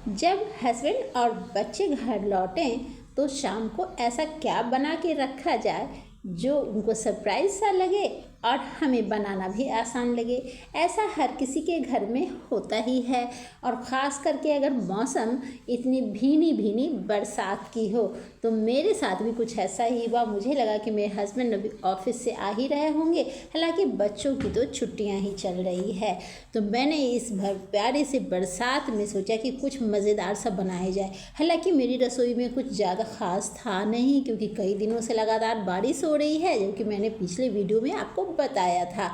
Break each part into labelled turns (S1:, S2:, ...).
S1: जब हस्बैंड और बच्चे घर लौटें तो शाम को ऐसा क्या बना के रखा जाए जो उनको सरप्राइज सा लगे और हमें बनाना भी आसान लगे। ऐसा हर किसी के घर में होता ही है, और ख़ास करके अगर मौसम इतनी भीनी भीनी बरसात की हो। तो मेरे साथ भी कुछ ऐसा ही हुआ। मुझे लगा कि मेरे हस्बैंड अभी ऑफिस से आ ही रहे होंगे, हालांकि बच्चों की तो छुट्टियां ही चल रही है। तो मैंने इस प्यारे से बरसात में सोचा कि कुछ मज़ेदार सा बनाया जाए। हालांकि मेरी रसोई में कुछ ज़्यादा ख़ास था नहीं, क्योंकि कई दिनों से लगातार बारिश हो रही है, जो कि मैंने पिछले वीडियो में आपको बताया था।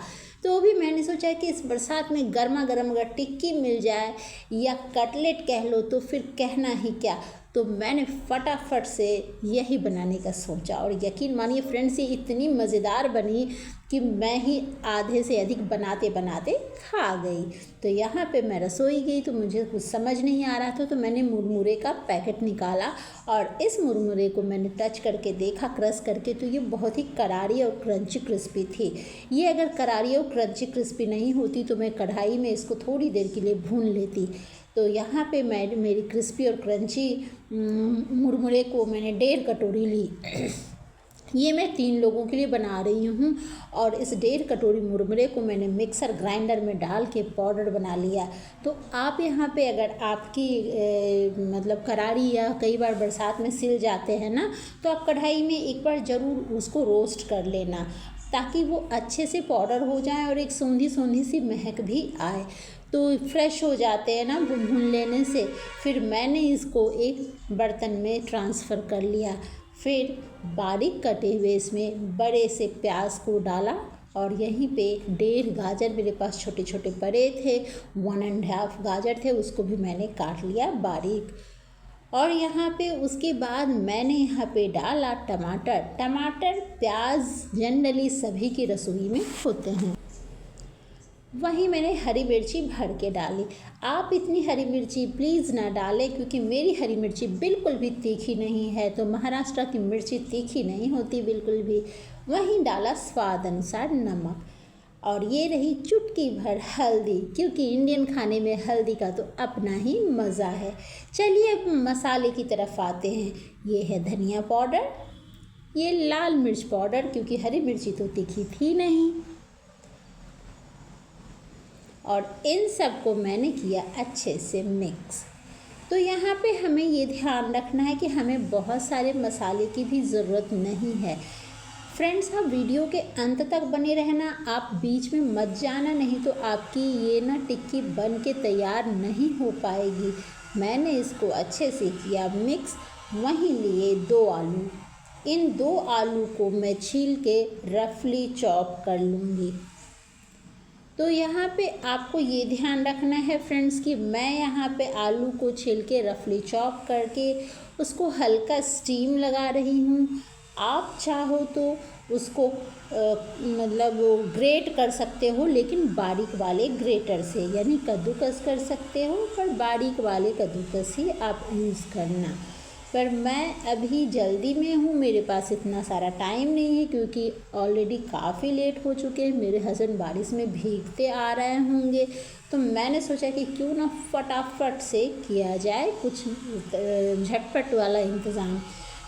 S1: तो भी मैंने सोचा कि इस बरसात में गर्मा गर्म अगर टिक्की मिल जाए या कटलेट कह लो तो फिर कहना ही क्या। तो मैंने फटाफट से यही बनाने का सोचा, और यकीन मानिए फ्रेंड्स, ये इतनी मज़ेदार बनी कि मैं ही आधे से अधिक बनाते बनाते खा गई। तो यहाँ पे मैं रसोई गई तो मुझे कुछ समझ नहीं आ रहा था, तो मैंने मुरमुरे का पैकेट निकाला और इस मुरमुरे को मैंने टच करके देखा, क्रश करके, तो ये बहुत ही करारी और क्रंची क्रिस्पी थी। ये अगर करारी और क्रंची क्रिस्पी नहीं होती तो मैं कढ़ाई में इसको थोड़ी देर के लिए भून लेती। तो यहाँ पे मैं मेरी क्रिस्पी और क्रंची मुरमुरे को मैंने 1.5 कटोरी ली। ये मैं 3 लोगों के लिए बना रही हूँ, और इस 1.5 कटोरी मुरमुरे को मैंने मिक्सर ग्राइंडर में डाल के पाउडर बना लिया। तो आप यहाँ पे अगर आपकी मतलब करारी या कई बार बरसात में सिल जाते हैं ना, तो आप कढ़ाई में एक बार ज़रूर उसको रोस्ट कर लेना, ताकि वो अच्छे से पाउडर हो जाए और एक सूंधी सूंधी सी महक भी आए। तो फ्रेश हो जाते हैं ना भून लेने से। फिर मैंने इसको एक बर्तन में ट्रांसफ़र कर लिया। फिर बारीक कटे हुए इसमें बड़े से प्याज को डाला, और यहीं पे 1.5 गाजर मेरे पास छोटे छोटे पड़े थे, 1.5 गाजर थे, उसको भी मैंने काट लिया बारीक। और यहाँ पे उसके बाद मैंने यहाँ पे डाला टमाटर प्याज जनरली सभी की रसोई में होते हैं। वहीं मैंने हरी मिर्ची भर के डाली। आप इतनी हरी मिर्ची प्लीज़ ना डालें, क्योंकि मेरी हरी मिर्ची बिल्कुल भी तीखी नहीं है। तो महाराष्ट्र की मिर्ची तीखी नहीं होती बिल्कुल भी। वहीं डाला स्वाद अनुसार नमक, और ये रही चुटकी भर हल्दी, क्योंकि इंडियन खाने में हल्दी का तो अपना ही मज़ा है। चलिए अब मसाले की तरफ आते हैं। ये है धनिया पाउडर, ये लाल मिर्च पाउडर, क्योंकि हरी मिर्ची तो तीखी थी नहीं, और इन सब को मैंने किया अच्छे से मिक्स। तो यहाँ पे हमें ये ध्यान रखना है कि हमें बहुत सारे मसाले की भी ज़रूरत नहीं है। फ्रेंड्स, आप वीडियो के अंत तक बने रहना, आप बीच में मत जाना, नहीं तो आपकी ये ना टिक्की बन के तैयार नहीं हो पाएगी। मैंने इसको अच्छे से किया मिक्स। वहीं लिए 2 आलू, इन 2 आलू को मैं छील के रफली चॉप कर लूँगी। तो यहाँ पे आपको ये ध्यान रखना है फ्रेंड्स कि मैं यहाँ पे आलू को छील के रफली चॉप करके उसको हल्का स्टीम लगा रही हूँ। आप चाहो तो उसको मतलब ग्रेट कर सकते हो, लेकिन बारीक वाले ग्रेटर से, यानी कद्दूकस कर सकते हो, पर बारीक वाले कद्दूकस ही आप यूज़ करना। पर मैं अभी जल्दी में हूँ, मेरे पास इतना सारा टाइम नहीं है, क्योंकि ऑलरेडी काफ़ी लेट हो चुके हैं। मेरे हस्बैंड बारिश में भीगते आ रहे होंगे, तो मैंने सोचा कि क्यों ना फटाफट से किया जाए कुछ झटपट वाला इंतज़ाम।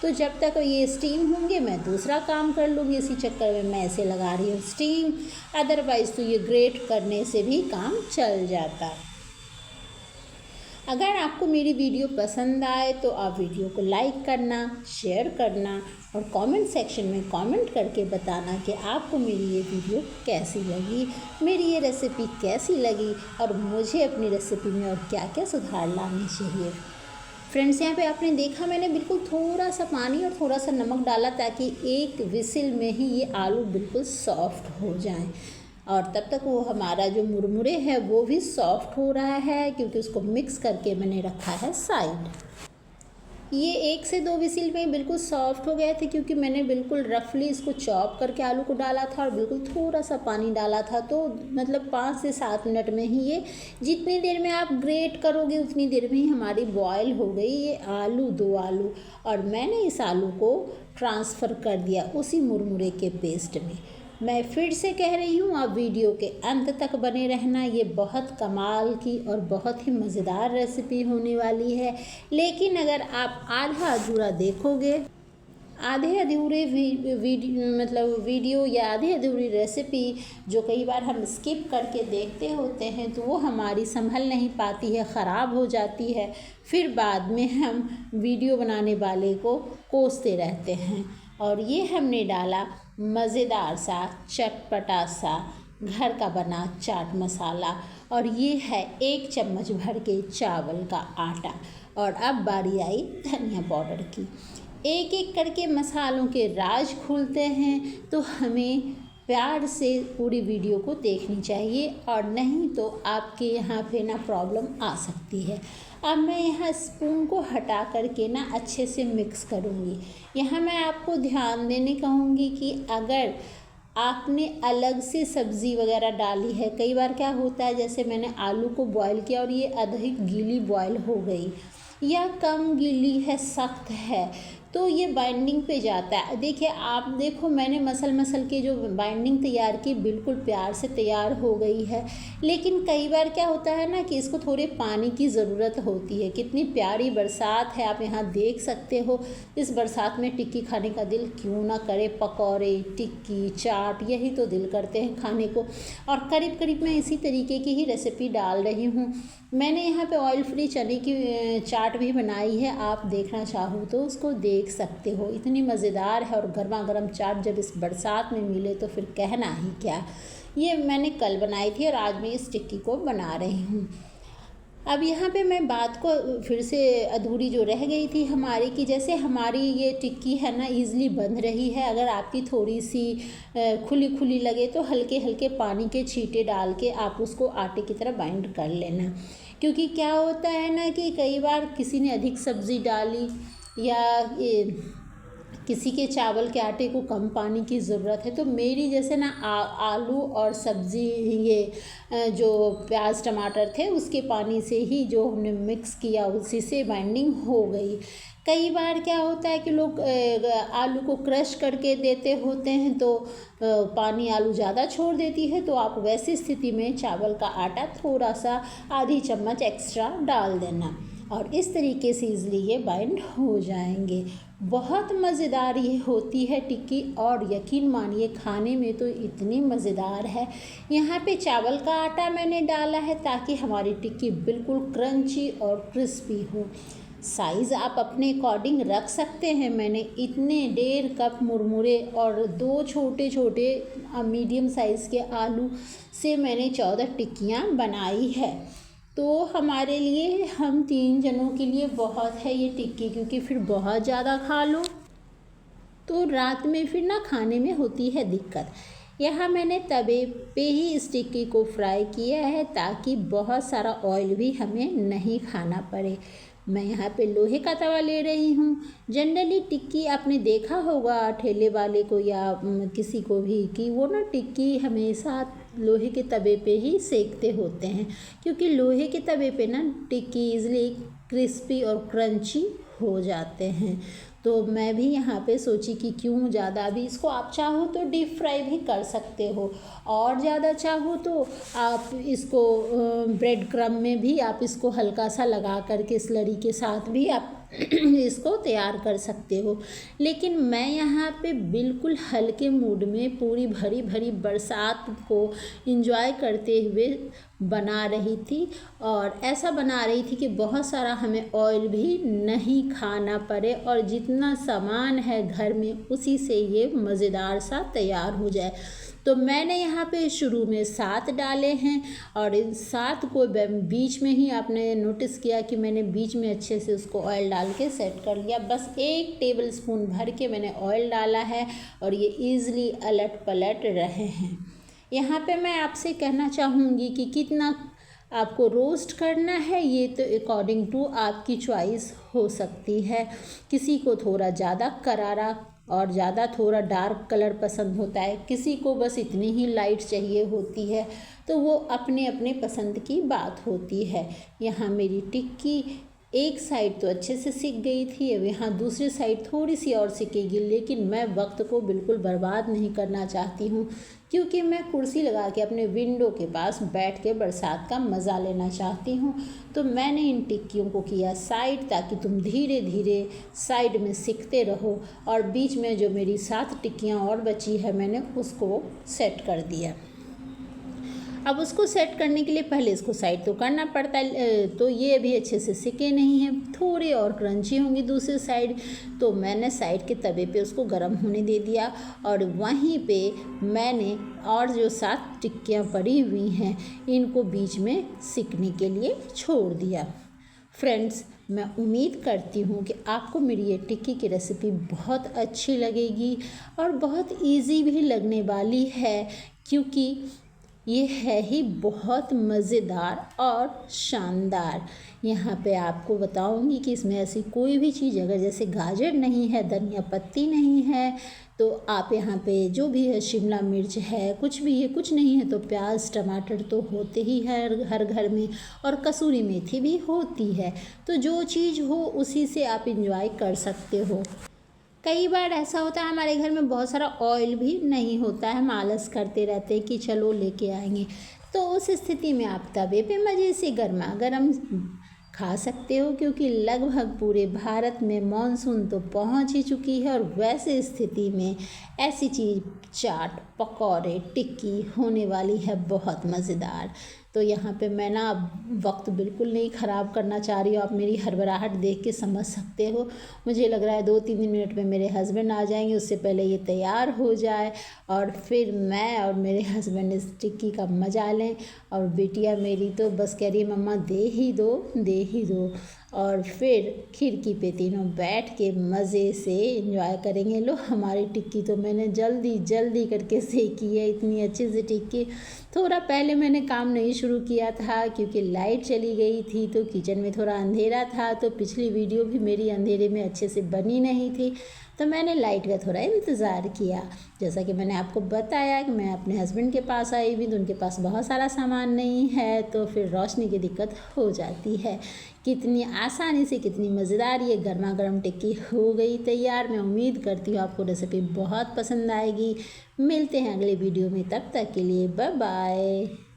S1: तो जब तक ये स्टीम होंगे मैं दूसरा काम कर लूँगी। इसी चक्कर में मैं ऐसे लगा रही हूँ स्टीम, अदरवाइज़ तो ये ग्रेट करने से भी काम चल जाता। अगर आपको मेरी वीडियो पसंद आए तो आप वीडियो को लाइक करना, शेयर करना, और कमेंट सेक्शन में कमेंट करके बताना कि आपको मेरी ये वीडियो कैसी लगी, मेरी ये रेसिपी कैसी लगी, और मुझे अपनी रेसिपी में और क्या क्या सुधार लाने चाहिए। फ्रेंड्स, यहाँ पे आपने देखा मैंने बिल्कुल थोड़ा सा पानी और थोड़ा सा नमक डाला, ताकि एक विसिल में ही ये आलू बिल्कुल सॉफ्ट हो जाएं, और तब तक वो हमारा जो मुरमुरे है वो भी सॉफ्ट हो रहा है, क्योंकि उसको मिक्स करके मैंने रखा है साइड। ये 1 से 2 विसिल में बिल्कुल सॉफ्ट हो गए थे, क्योंकि मैंने बिल्कुल रफली इसको चॉप करके आलू को डाला था और बिल्कुल थोड़ा सा पानी डाला था। तो मतलब 5 से 7 मिनट में ही ये, जितनी देर में आप ग्रेट करोगे उतनी देर में ही हमारी बॉयल हो गई ये आलू, 2 आलू। और मैंने इस आलू को ट्रांसफ़र कर दिया उसी मुरमुरे के पेस्ट में। मैं फिर से कह रही हूँ, आप वीडियो के अंत तक बने रहना। ये बहुत कमाल की और बहुत ही मज़ेदार रेसिपी होने वाली है। लेकिन अगर आप आधा अधूरा देखोगे, आधे अधूरे वीडियो या आधे अधूरी रेसिपी जो कई बार हम स्किप करके देखते होते हैं, तो वो हमारी संभल नहीं पाती है, ख़राब हो जाती है। फिर बाद में हम वीडियो बनाने वाले को कोसते रहते हैं। और ये हमने डाला मज़ेदार सा चटपटा सा घर का बना चाट मसाला, और ये है 1 चम्मच भर के चावल का आटा। और अब बारी आई धनिया पाउडर की। एक एक करके मसालों के राज खुलते हैं, तो हमें प्यार से पूरी वीडियो को देखनी चाहिए, और नहीं तो आपके यहाँ पे ना प्रॉब्लम आ सकती है। अब मैं यहाँ स्पून को हटा करके ना अच्छे से मिक्स करूँगी। यहाँ मैं आपको ध्यान देने कहूँगी कि अगर आपने अलग से सब्ज़ी वगैरह डाली है, कई बार क्या होता है, जैसे मैंने आलू को बॉईल किया और ये अधिक गीली बॉईल हो गई या कम गीली है, सख्त है, तो ये बाइंडिंग पे जाता है। देखिए, आप देखो, मैंने मसल के जो बाइंडिंग तैयार की बिल्कुल प्यार से तैयार हो गई है। लेकिन कई बार क्या होता है ना कि इसको थोड़े पानी की ज़रूरत होती है। कितनी प्यारी बरसात है, आप यहाँ देख सकते हो। इस बरसात में टिक्की खाने का दिल क्यों ना करे। पकौड़े, टिक्की, चाट, यही तो दिल करते हैं खाने को। और करीब करीब मैं इसी तरीके की ही रेसिपी डाल रही हूँ। मैंने यहाँ पे ऑयल फ्री चने की चाट भी बनाई है, आप देखना चाहो तो उसको देख सकते हो। इतनी मज़ेदार है, और गर्मा गर्म चाट जब इस बरसात में मिले तो फिर कहना ही क्या। ये मैंने कल बनाई थी और आज मैं इस टिक्की को बना रही हूँ। अब यहाँ पे मैं बात को फिर से अधूरी जो रह गई थी हमारी, कि जैसे हमारी ये टिक्की है ना ईज़िली बंध रही है। अगर आपकी थोड़ी सी खुली खुली लगे तो हल्के हल्के पानी के छींटे डाल के आप उसको आटे की तरह बाइंड कर लेना। क्योंकि क्या होता है ना कि कई बार किसी ने अधिक सब्ज़ी डाली या किसी के चावल के आटे को कम पानी की ज़रूरत है, तो मेरी जैसे ना आलू और सब्ज़ी, ये जो प्याज टमाटर थे उसके पानी से ही जो हमने मिक्स किया उसी से बाइंडिंग हो गई। कई बार क्या होता है कि लोग आलू को क्रश करके देते होते हैं, तो पानी आलू ज़्यादा छोड़ देती है, तो आप वैसी स्थिति में चावल का आटा थोड़ा सा आधी चम्मच एक्स्ट्रा डाल देना, और इस तरीके से ईज़िली ये बाइंड हो जाएंगे। बहुत मज़ेदार ये होती है टिक्की, और यकीन मानिए खाने में तो इतनी मज़ेदार है। यहाँ पे चावल का आटा मैंने डाला है ताकि हमारी टिक्की बिल्कुल क्रंची और क्रिस्पी हो। साइज़ आप अपने अकॉर्डिंग रख सकते हैं। मैंने इतने 1.5 कप मुरमुरे और 2 छोटे छोटे मीडियम साइज़ के आलू से मैंने 14 टिक्कियाँ बनाई है। तो हमारे लिए, हम 3 जनों के लिए बहुत है ये टिक्की, क्योंकि फिर बहुत ज़्यादा खा लो तो रात में फिर ना खाने में होती है दिक्कत। यहाँ मैंने तवे पे ही इस टिक्की को फ्राई किया है ताकि बहुत सारा ऑयल भी हमें नहीं खाना पड़े। मैं यहाँ पे लोहे का तवा ले रही हूँ। जनरली टिक्की आपने देखा होगा ठेले वाले को या किसी को भी, कि वो ना टिक्की हमेशा लोहे के तवे पे ही सेकते होते हैं, क्योंकि लोहे के तवे पे ना टिक्की ईज़िली क्रिस्पी और क्रंची हो जाते हैं। तो मैं भी यहाँ पे सोची कि क्यों ज़्यादा, अभी इसको आप चाहो तो डीप फ्राई भी कर सकते हो, और ज़्यादा चाहो तो आप इसको ब्रेड क्रम्ब में भी आप इसको हल्का सा लगा करके स्लरी के साथ भी आप इसको तैयार कर सकते हो। लेकिन मैं यहाँ पे बिल्कुल हल्के मूड में पूरी भरी भरी बरसात को एंजॉय करते हुए बना रही थी, और ऐसा बना रही थी कि बहुत सारा हमें ऑयल भी नहीं खाना पड़े, और जितना सामान है घर में उसी से ये मज़ेदार सा तैयार हो जाए। तो मैंने यहाँ पे शुरू में 7 डाले हैं, और इन 7 को बीच में ही आपने नोटिस किया कि मैंने बीच में अच्छे से उसको ऑयल डाल के सेट कर लिया। बस 1 टेबलस्पून भर के मैंने ऑयल डाला है, और ये ईज़िली अलट पलट रहे हैं। यहाँ पे मैं आपसे कहना चाहूँगी कि कितना आपको रोस्ट करना है, ये तो अकॉर्डिंग टू आपकी चॉइस हो सकती है। किसी को थोड़ा ज़्यादा करारा और ज़्यादा थोड़ा डार्क कलर पसंद होता है, किसी को बस इतनी ही लाइट चाहिए होती है, तो वो अपने अपने पसंद की बात होती है। यहाँ मेरी टिक्की एक साइड तो अच्छे से सिक गई थी, अब यहाँ दूसरी साइड थोड़ी सी और सिकेगी, लेकिन मैं वक्त को बिल्कुल बर्बाद नहीं करना चाहती हूँ, क्योंकि मैं कुर्सी लगा के अपने विंडो के पास बैठ के बरसात का मज़ा लेना चाहती हूँ। तो मैंने इन टिक्कियों को किया साइड, ताकि तुम धीरे धीरे साइड में सीखते रहो। और बीच में जो मेरी 7 टिक्कियाँ और बची है, मैंने उसको सेट कर दिया। अब उसको सेट करने के लिए पहले इसको साइड तो करना पड़ता है, तो ये अभी अच्छे से सिके नहीं हैं, थोड़ी और क्रंची होंगी दूसरी साइड। तो मैंने साइड के तवे पे उसको गर्म होने दे दिया, और वहीं पे मैंने और जो 7 टिक्कियाँ पड़ी हुई हैं इनको बीच में सिकने के लिए छोड़ दिया। फ्रेंड्स, मैं उम्मीद करती हूँ कि आपको मेरी ये टिक्की की रेसिपी बहुत अच्छी लगेगी और बहुत इजी भी लगने वाली है, क्योंकि ये है ही बहुत मज़ेदार और शानदार। यहाँ पे आपको बताऊँगी कि इसमें ऐसी कोई भी चीज़, अगर जैसे गाजर नहीं है, धनिया पत्ती नहीं है, तो आप यहाँ पे जो भी है, शिमला मिर्च है, कुछ भी है, कुछ नहीं है तो प्याज टमाटर तो होते ही है हर घर में, और कसूरी मेथी भी होती है। तो जो चीज़ हो उसी से आप इंजॉय कर सकते हो। कई बार ऐसा होता है हमारे घर में बहुत सारा ऑयल भी नहीं होता है, हम आलस करते रहते हैं कि चलो लेके आएंगे। तो उस स्थिति में आप तवे पे मज़े से गर्मा गर्म खा सकते हो, क्योंकि लगभग पूरे भारत में मानसून तो पहुंच ही चुकी है, और वैसे स्थिति में ऐसी चीज़ चाट, पकौड़े, टिक्की होने वाली है बहुत मज़ेदार। तो यहाँ पे मैं ना अब वक्त बिल्कुल नहीं ख़राब करना चाह रही हूँ, आप मेरी हड़बड़ाहट देख के समझ सकते हो। मुझे लग रहा है 2-3 मिनट में मेरे हस्बैंड आ जाएंगे, उससे पहले ये तैयार हो जाए, और फिर मैं और मेरे हस्बैंड इस टिक्की का मज़ा लें। और बिटिया मेरी तो बस कह रही है मम्मा दे ही दो, दे ही दो। और फिर खिड़की पे तीनों बैठ के मज़े से एंजॉय करेंगे। लो, हमारी टिक्की तो मैंने जल्दी जल्दी करके सेकी है, इतनी अच्छी सी टिक्की। थोड़ा पहले मैंने काम नहीं शुरू किया था क्योंकि लाइट चली गई थी, तो किचन में थोड़ा अंधेरा था, तो पिछली वीडियो भी मेरी अंधेरे में अच्छे से बनी नहीं थी, तो मैंने लाइट का थोड़ा इंतज़ार किया। जैसा कि मैंने आपको बताया कि मैं अपने हस्बैंड के पास आई हुई, तो उनके पास बहुत सारा सामान नहीं है, तो फिर रोशनी की दिक्कत हो जाती है। कितनी आसानी से, कितनी मज़ेदार ये गर्मा गर्म टिक्की हो गई तैयार। मैं उम्मीद करती हूँ आपको रेसिपी बहुत पसंद आएगी। मिलते हैं अगले वीडियो में, तब तक के लिए बाय बाय।